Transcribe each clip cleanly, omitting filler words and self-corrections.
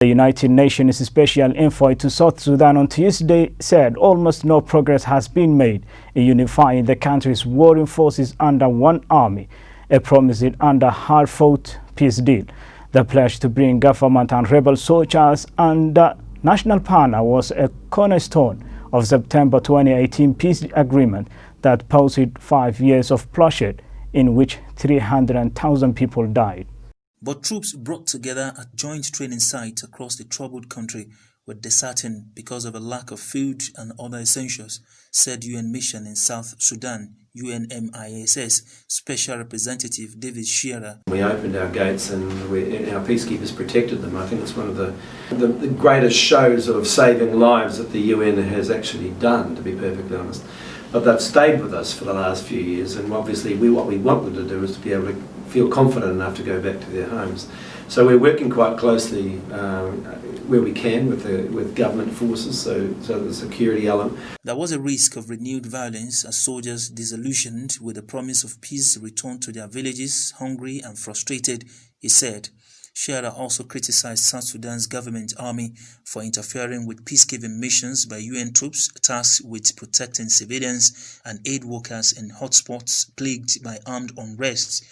The United Nations Special Envoy to South Sudan on Tuesday said almost no progress has been made in unifying the country's warring forces under one army, a promise under a hard-fought peace deal. The pledge to bring government and rebel soldiers under national partner was a cornerstone of September 2018 peace agreement that paused 5 years of bloodshed in which 300,000 people died. But troops brought together at joint training sites across the troubled country were disheartened because of a lack of food and other essentials, said UN Mission in South Sudan, UNMISS Special Representative David Shearer. We opened our gates and our peacekeepers protected them. I think it's one of the greatest shows of saving lives that the UN has actually done, to be perfectly honest. But they've stayed with us for the last few years, and obviously what we want them to do is to be able to feel confident enough to go back to their homes. So we're working quite closely where we can with government forces, so the security element. There was a risk of renewed violence as soldiers, disillusioned with the promise of peace, returned to their villages hungry and frustrated, he said. Shearer also criticized South Sudan's government army for interfering with peacekeeping missions by UN troops tasked with protecting civilians and aid workers in hotspots plagued by armed unrest.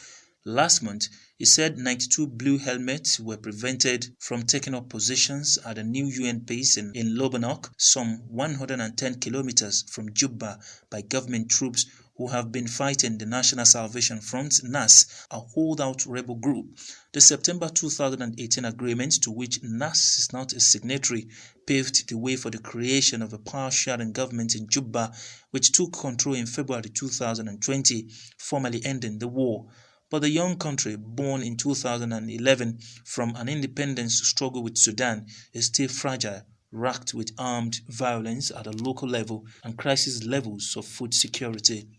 Last month, he said 92 blue helmets were prevented from taking up positions at a new UN base in Lobanok, some 110 kilometers from Juba, by government troops who have been fighting the National Salvation Front, NAS, a holdout rebel group. The September 2018 agreement, to which NAS is not a signatory, paved the way for the creation of a power-sharing government in Juba, which took control in February 2020, formally ending the war. But the young country, born in 2011 from an independence struggle with Sudan, is still fragile, racked with armed violence at a local level and crisis levels of food security.